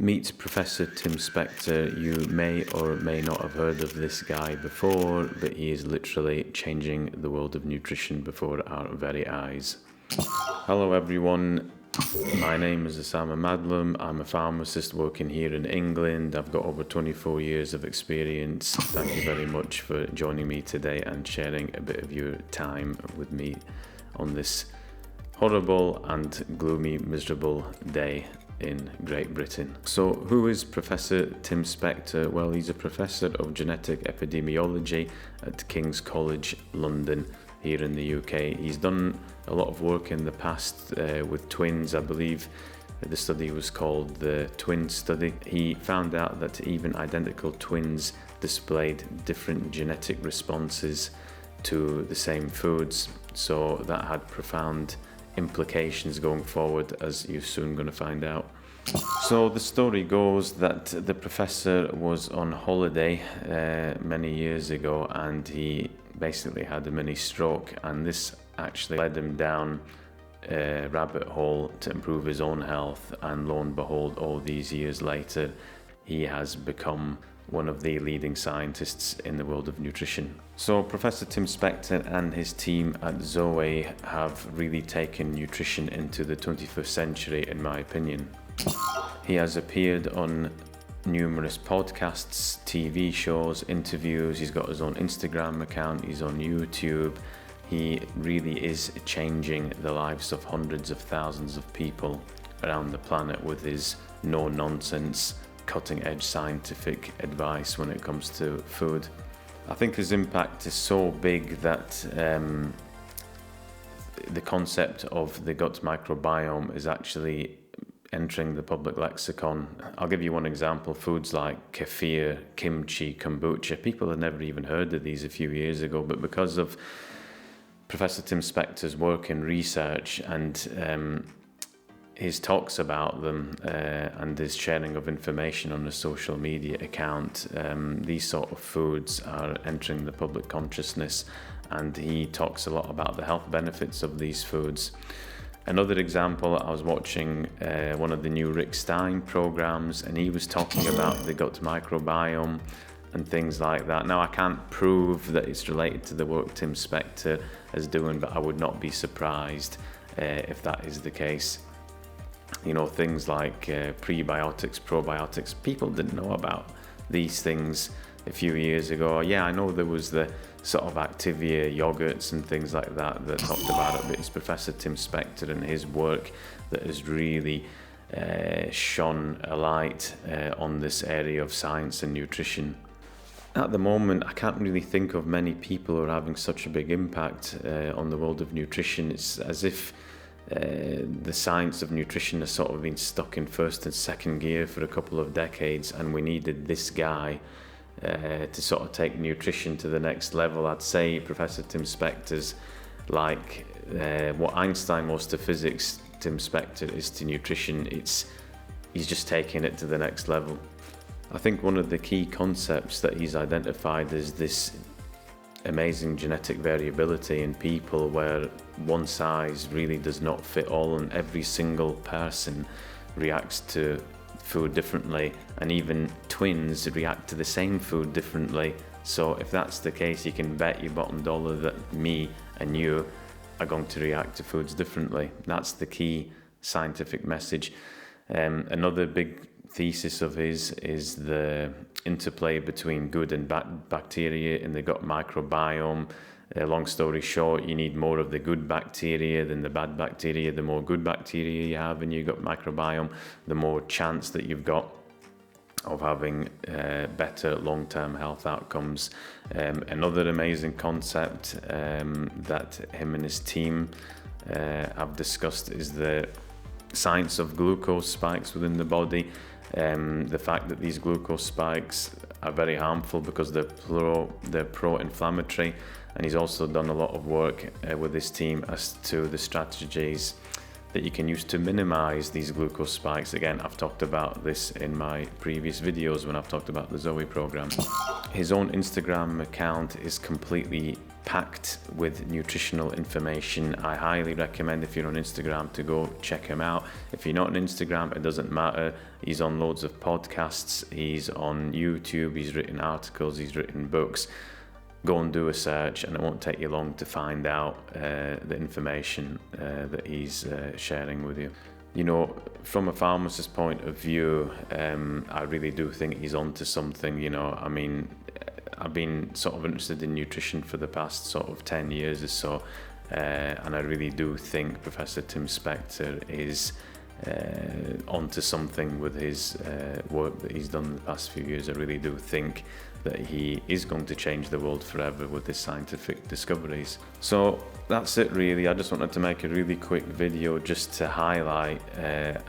Meet Professor Tim Spector. You may or may not have heard of this guy before, but he is literally changing the world of nutrition before our very eyes. Hello everyone, my name is Osama Madlum. I'm a pharmacist working here in England. I've got over 24 years of experience. Thank you very much for joining me today and sharing a bit of your time with me on this horrible and gloomy, miserable day in Great Britain. So who is Professor Tim Spector? Well, he's a professor of genetic epidemiology at King's College London here in the UK. He's done a lot of work in the past with twins. I believe the study was called the twin study. He found out that even identical twins displayed different genetic responses to the same foods, so that had profound implications going forward, as you're soon going to find out. So the story goes that the professor was on holiday many years ago, and he basically had a mini stroke, and this actually led him down a rabbit hole to improve his own health, and lo and behold, all these years later he has become one of the leading scientists in the world of nutrition. So Professor Tim Spector and his team at Zoe have really taken nutrition into the 21st century, in my opinion. He has appeared on numerous podcasts, TV shows, interviews. He's got his own Instagram account, he's on YouTube. He really is changing the lives of hundreds of thousands of people around the planet with his no-nonsense, cutting-edge scientific advice when it comes to food. I think his impact is so big that the concept of the gut microbiome is actually entering the public lexicon. I'll give you one example. Foods like kefir, kimchi, kombucha. People had never even heard of these a few years ago, but because of Professor Tim Spector's work in research and his talks about them and his sharing of information on a social media account, these sort of foods are entering the public consciousness, and he talks a lot about the health benefits of these foods. Another example, I was watching one of the new Rick Stein programs, and he was talking about the gut microbiome and things like that. Now, I can't prove that it's related to the work Tim Spector is doing, but I would not be surprised if that is the case. You know, things like prebiotics, probiotics, people didn't know about these things a few years ago. Yeah, I know there was the sort of Activia yogurts and things like that that talked about it, but it's Professor Tim Spector and his work that has really shone a light on this area of science and nutrition. At the moment, I can't really think of many people who are having such a big impact on the world of nutrition. It's as if the science of nutrition has sort of been stuck in first and second gear for a couple of decades, and we needed this guy to sort of take nutrition to the next level. I'd say Professor Tim Spector's like what Einstein was to physics, Tim Spector is to nutrition. He's just taking it to the next level. I think one of the key concepts that he's identified is this amazing genetic variability in people, where one size really does not fit all, and every single person reacts to food differently, and even twins react to the same food differently. So if that's the case, you can bet your bottom dollar that me and you are going to react to foods differently. That's the key scientific message. Another big thesis of his is the interplay between good and bad bacteria in the gut microbiome. Long story short, you need more of the good bacteria than the bad bacteria. The more good bacteria you have in your gut microbiome, the more chance that you've got of having better long-term health outcomes. Another amazing concept that him and his team have discussed is the science of glucose spikes within the body. The fact that these glucose spikes are very harmful because they're pro-inflammatory, and he's also done a lot of work with his team as to the strategies that you can use to minimize these glucose spikes. Again, I've talked about this in my previous videos when I've talked about the Zoe program. His own Instagram account is completely packed with nutritional information. I highly recommend, if you're on Instagram, to go check him out. If you're not on Instagram, it doesn't matter. He's on loads of podcasts, he's on YouTube, he's written articles, he's written books. Go and do a search, and it won't take you long to find out the information that he's sharing with you. You know, from a pharmacist's point of view, I really do think he's onto something. You know, I mean, I've been sort of interested in nutrition for the past sort of 10 years or so, and I really do think Professor Tim Spector is onto something with his work that he's done in the past few years. I really do think that he is going to change the world forever with his scientific discoveries. So that's it really. I just wanted to make a really quick video just to highlight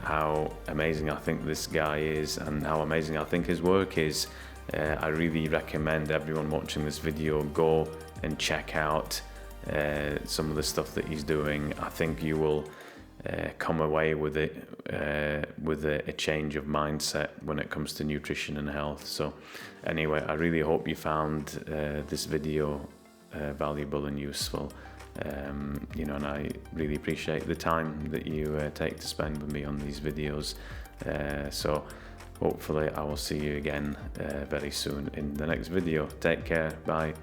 how amazing I think this guy is and how amazing I think his work is. I really recommend everyone watching this video go and check out some of the stuff that he's doing. I think you will come away with it with a change of mindset when it comes to nutrition and health. So anyway, I really hope you found this video valuable and useful. You know, and I really appreciate the time that you take to spend with me on these videos. So hopefully I will see you again very soon in the next video. Take care. Bye.